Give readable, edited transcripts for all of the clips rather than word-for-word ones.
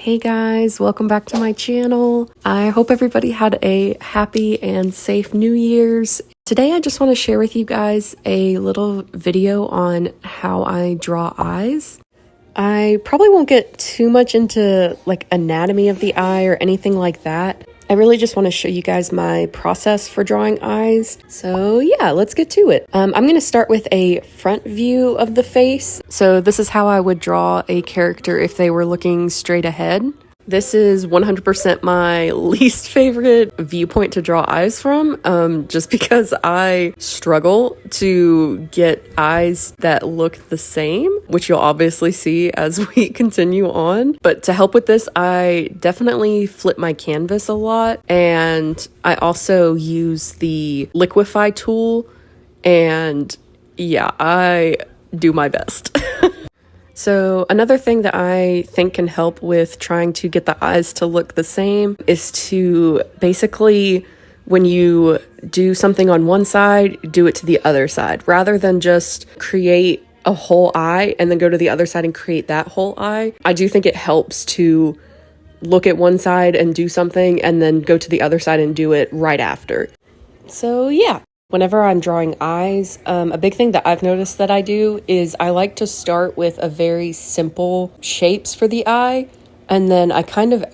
Hey guys, welcome back to my channel. I hope everybody had a happy and safe New Year's. Today I just want to share with you guys a little video on how I draw eyes. I probably won't get too much into like anatomy of the eye or anything like that. I really just want to show you guys my process for drawing eyes. So yeah, let's get to it. I'm going to start with a front view of the face. So this is how I would draw a character if they were looking straight ahead. This is 100% my least favorite viewpoint to draw eyes from, just because I struggle to get eyes that look the same, which you'll obviously see as we continue on. But to help with this, I definitely flip my canvas a lot, and I also use the liquify tool, and yeah, I do my best. So another thing that I think can help with trying to get the eyes to look the same is to basically, when you do something on one side, do it to the other side, rather than just create a whole eye and then go to the other side and create that whole eye. I do think it helps to look at one side and do something and then go to the other side and do it right after. So yeah. Whenever I'm drawing eyes, a big thing that I've noticed that I do is I like to start with a very simple shapes for the eye, and then I kind of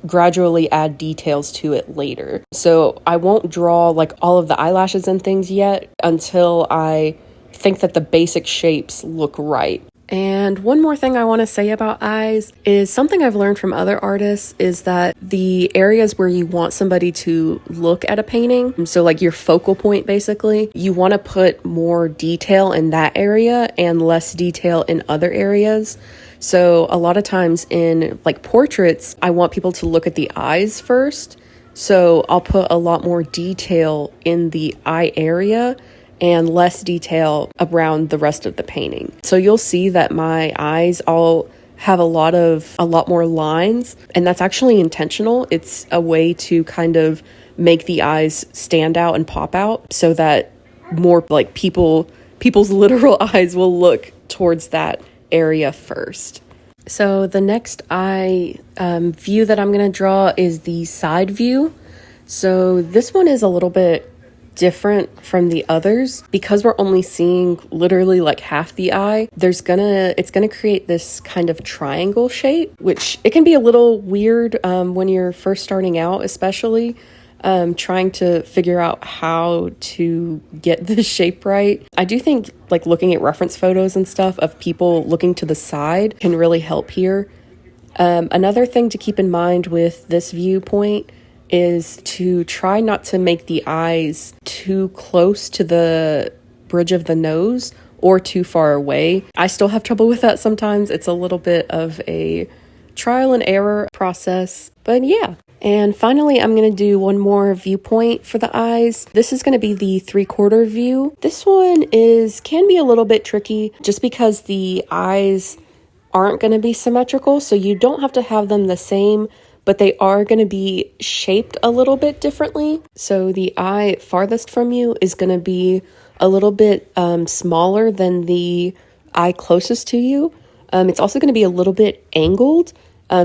gradually add details to it later. So I won't draw like all of the eyelashes and things yet until I think that the basic shapes look right. And one more thing I want to say about eyes is something I've learned from other artists is that the areas where you want somebody to look at a painting, so like your focal point basically, you want to put more detail in that area and less detail in other areas. So a lot of times in like portraits, I want people to look at the eyes first. So I'll put a lot more detail in the eye area and less detail around the rest of the painting. So you'll see that my eyes all have a lot more lines, and that's actually intentional. It's a way to kind of make the eyes stand out and pop out so that more like people's literal eyes will look towards that area first. So the next eye view that I'm going to draw is the side view. So this one is a little bit different from the others because we're only seeing literally like half the eye. It's gonna create this kind of triangle shape, which it can be a little weird when you're first starting out, especially trying to figure out how to get the shape right. I do think like looking at reference photos and stuff of people looking to the side can really help here. Another thing to keep in mind with this viewpoint is to try not to make the eyes too close to the bridge of the nose or too far away. I still have trouble with that sometimes. It's a little bit of a trial and error process, but yeah. And finally, I'm going to do one more viewpoint for the eyes. This is going to be the 3/4 view. This one can be a little bit tricky just because the eyes aren't going to be symmetrical, so you don't have to have them the same, but they are going to be shaped a little bit differently. So the eye farthest from you is going to be a little bit smaller than the eye closest to you. It's also going to be a little bit angled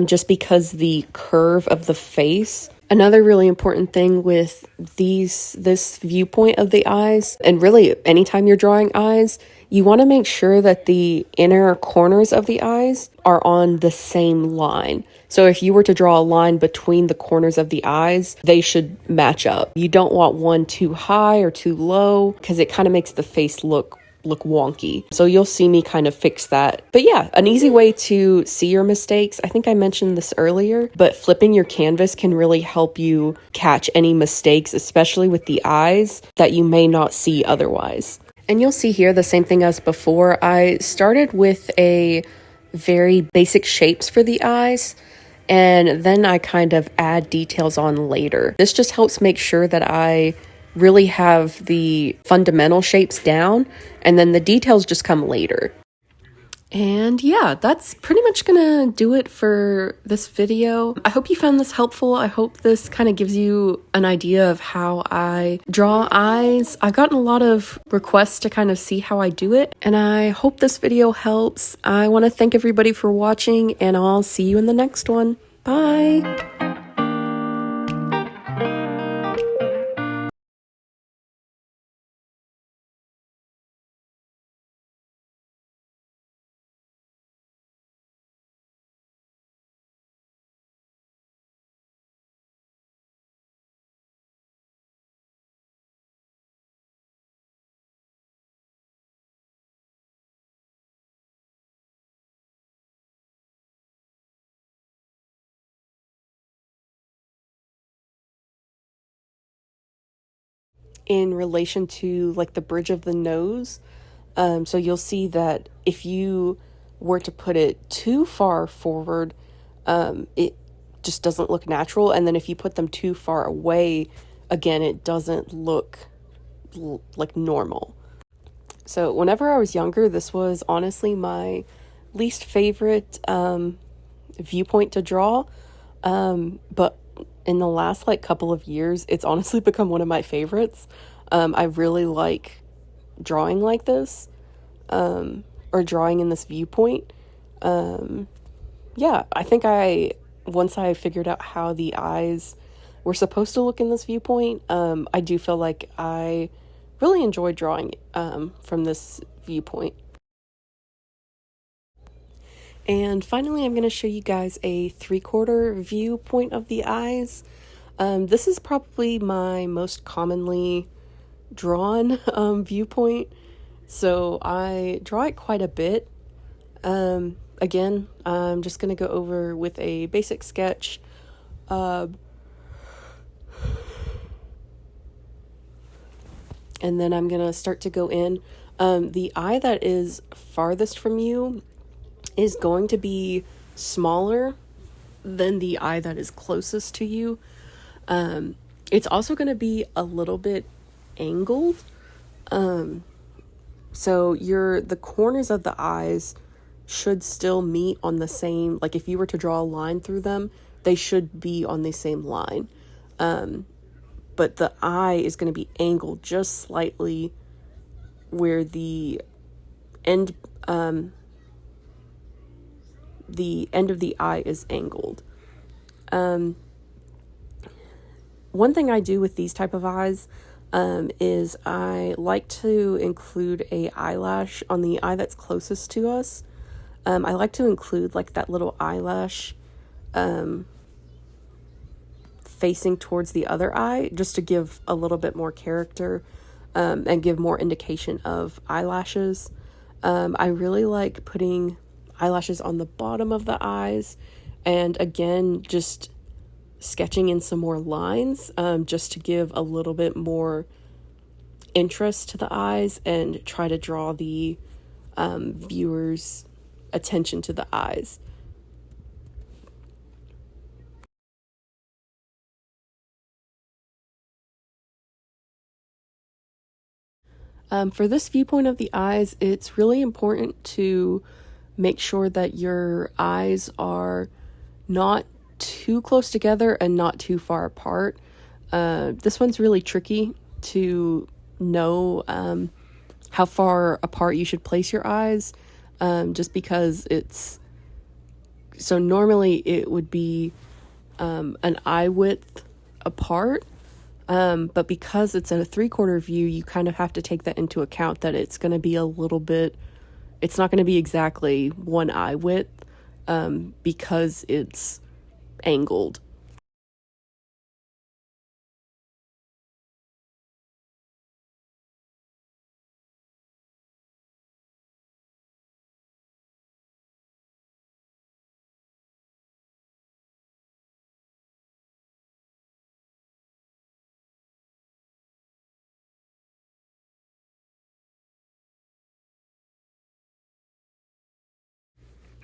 just because the curve of the face. Another really important thing with this viewpoint of the eyes, and really anytime you're drawing eyes, you want to make sure that the inner corners of the eyes are on the same line. So if you were to draw a line between the corners of the eyes, they should match up. You don't want one too high or too low because it kind of makes the face look wonky. So you'll see me kind of fix that. But yeah, an easy way to see your mistakes, I think I mentioned this earlier, but flipping your canvas can really help you catch any mistakes, especially with the eyes that you may not see otherwise. And you'll see here the same thing as before. I started with a very basic shapes for the eyes, and then I kind of add details on later. This just helps make sure that I really have the fundamental shapes down, and then the details just come later. And yeah, that's pretty much gonna do it for this video. I hope you found this helpful. I hope this kind of gives you an idea of how I draw eyes. I've gotten a lot of requests to kind of see how I do it, and I hope this video helps. I want to thank everybody for watching, and I'll see you in the next one. Bye! In relation to like the bridge of the nose, so you'll see that if you were to put it too far forward, it just doesn't look natural, and then if you put them too far away, again, it doesn't look like normal. So whenever I was younger, this was honestly my least favorite viewpoint to draw, but in the last like couple of years, it's honestly become one of my favorites. I really like drawing like this, or drawing in this viewpoint. Yeah, I think once I figured out how the eyes were supposed to look in this viewpoint, I do feel like I really enjoy drawing from this viewpoint. And finally, I'm going to show you guys a 3/4 viewpoint of the eyes. This is probably my most commonly drawn viewpoint, so I draw it quite a bit. Again, I'm just going to go over with a basic sketch. And then I'm going to start to go in. The eye that is farthest from you is going to be smaller than the eye that is closest to you. It's also going to be a little bit angled. So the corners of the eyes should still meet on the same, like if you were to draw a line through them, they should be on the same line. But the eye is going to be angled just slightly where the end of the eye is angled. One thing I do with these type of eyes is I like to include a eyelash on the eye that's closest to us. I like to include like that little eyelash facing towards the other eye, just to give a little bit more character and give more indication of eyelashes. I really like putting eyelashes on the bottom of the eyes, and again, just sketching in some more lines just to give a little bit more interest to the eyes and try to draw the viewer's attention to the eyes. For this viewpoint of the eyes, it's really important to make sure that your eyes are not too close together and not too far apart. This one's really tricky to know how far apart you should place your eyes, just because so normally it would be an eye width apart, but because it's a 3/4 view, you kind of have to take that into account, that it's going to be a little bit, it's not going to be exactly one eye width, because it's angled.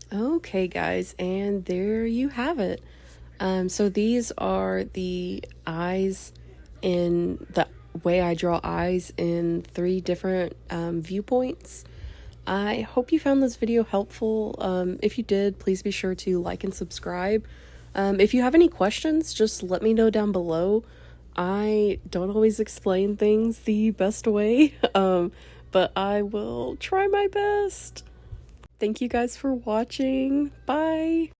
Okay, guys, and there you have it. So these are the eyes in the way I draw eyes in 3 different viewpoints. I hope you found this video helpful. If you did, please be sure to like and subscribe. If you have any questions, just let me know down below. I don't always explain things the best way, but I will try my best. Thank you guys for watching. Bye!